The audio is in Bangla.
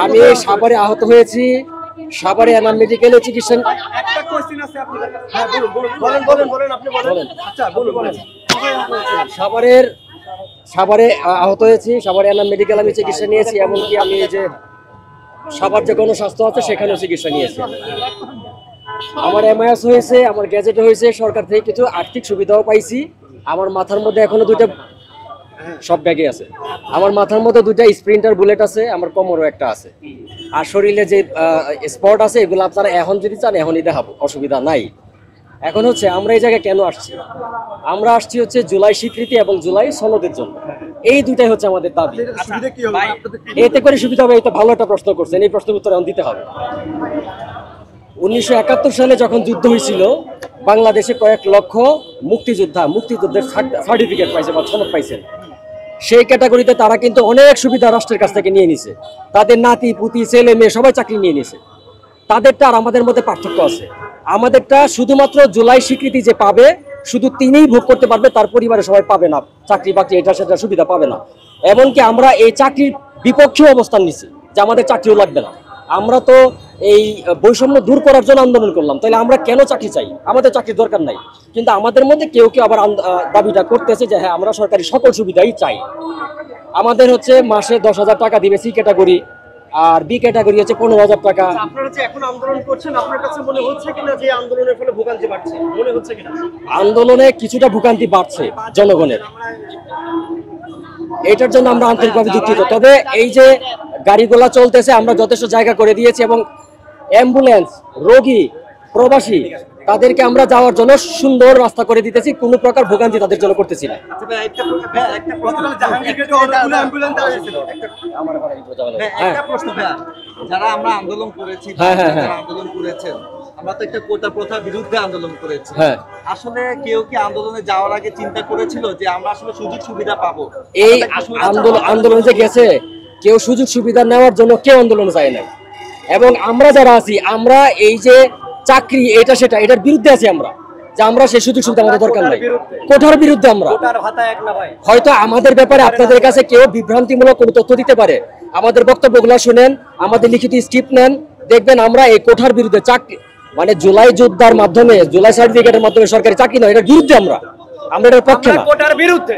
আমি সাভারে আহত হয়েছি, সাভারে এনাম মেডিকেলে চিকিৎসা। একটা কোশ্চেন আছে আপনাদের কাছে। হ্যাঁ বলেন আপনি বলেন। আচ্ছা বলেন। সাভারে আহত হয়েছি, সাভারে এনাম মেডিকেল আমি চিকিৎসা নিয়েছি, এমনকি আমি এই যে সাভার যে গণস্বাস্থ্য আছে সেখানেও চিকিৎসা নিয়েছি। আমার এমআইএস হয়েছে, আমার গ্যাজেট হয়েছে, সরকার থেকে কিছু আর্থিক সুবিধাও পাইছি। আমার মাথার মধ্যে এখনো দুইটা, সব ব্যাগে আছে, আমার মাথার মধ্যে দুইটা স্প্রিন্টার বুলেট আছে, আমার কোমরও একটা আছে। আর শরীরে যে স্পট আছে এগুলো আপনারা এখন যদি চান এখনই দেখাবো, অসুবিধা নাই। এখন হচ্ছে আমরা এই জায়গায় কেন আসছি, আমরা আসছি হচ্ছে জুলাই স্বীকৃতি এবং জুলাই সনদের জন্য। এই দুটাই হচ্ছে আমাদের দাবি। এতে করে সুবিধা হবে, এটা ভালো একটা প্রশ্ন করছেন, এই প্রশ্নের উত্তর এখন দিতে হবে। 1971 সালে যখন যুদ্ধ হয়েছিল, বাংলাদেশে কয়েক লক্ষ মুক্তিযুদ্ধের সার্টিফিকেট পাইছে বা সনদ পাইছেন। সেই ক্যাটাগরিতে তারা কিন্তু অনেক সুবিধা রাষ্ট্রের কাছ থেকে নিয়ে নিছে, তাদের নাতি পুতি ছেলে মেয়ে সবাই চাকরি নিয়ে নিছে। তাদেরটা আর আমাদের মধ্যে পার্থক্য আছে। আমাদেরটা শুধুমাত্র জুলাই স্বীকৃতি যে পাবে শুধু তিনিই ভোগ করতে পারবে, তার পরিবারে সবাই পাবে না, চাকরি বাকরি এটা সেটা সুবিধা পাবে না। এমনকি আমরা এই চাকরির বিপক্ষে অবস্থান নিচ্ছি যে আমাদের চাকরিও লাগবে না। আমরা তো এই বৈষম্য দূর করার জন্য আন্দোলন করলাম, তাহলে আমরা কেন চাকরি চাই? আমাদের চাকরির দরকার নাই। কিন্তু আমাদের মধ্যে কেউ কেউ আবার দাবিটা করতেছে যে হ্যাঁ আমরা সরকারি সকল সুবিধাই চাই। আমাদের হচ্ছে মাসে 10,000 টাকা দিবে সি ক্যাটাগরি, আর বি ক্যাটাগরি হচ্ছে 15,000 টাকা। আপনারা যে এখন আন্দোলন করছেন, আপনার কাছে মনে হচ্ছে কিনা যে আন্দোলনের ফলে ভোগান্তি বাড়ছে? মনে হচ্ছে কিনা আন্দোলনে কিছুটা ভোগান্তি বাড়ছে জনগণের, এটার জন্য আমরা আন্তরিকভাবে দুঃখিত। তবে এই যে গাড়িগুলা চলতেছে আমরা যথেষ্ট জায়গা করে দিয়েছি, এবং অ্যাম্বুলেন্স, রোগী, প্রবাসী তাদেরকে আমরা যাওয়ার জন্য সুন্দর রাস্তা করে দিতেছি, কোনো প্রকার ভোগান্তি তাদের জন্য করতেছি না। যারা আমরা আন্দোলন করেছি, আন্দোলন করেছেন, আমরা তো একটা কোটা প্রথার বিরুদ্ধে আন্দোলন করেছি। আসলে কেউ কি আন্দোলনে যাওয়ার আগে চিন্তা করেছিল যে আমরা আসলে সুযোগ সুবিধা পাবো? এই আন্দোলন যে গেছে, কেউ সুযোগ সুবিধা নেওয়ার জন্য কেউ আন্দোলনে যায় নাই। এবং আমরা যারা আছি, আমরা এই যে চাকরি এটা সেটা এটার বিরুদ্ধে আছি আমরা, যে আমরা সেই সুযোগ সুবিধা আমাদের দরকার নাই, কোটার বিরুদ্ধে আমরা। হয়তো আমাদের ব্যাপারে আপনাদের কাছে কেউ বিভ্রান্তিমূলক কোনো তথ্য দিতে পারে, আমাদের বক্তব্যগুলো শুনেন, আমাদের লিখিত স্ক্রিপ্ট নেন, দেখবেন আমরা এই কোটার বিরুদ্ধে, চাকরি মানে জুলাই যোদ্ধার মাধ্যমে, জুলাই সার্টিফিকেটের মাধ্যমে সরকারি চাকরি নয়, এটার বিরুদ্ধে আমরা এটার পক্ষে না, কোটার বিরুদ্ধে।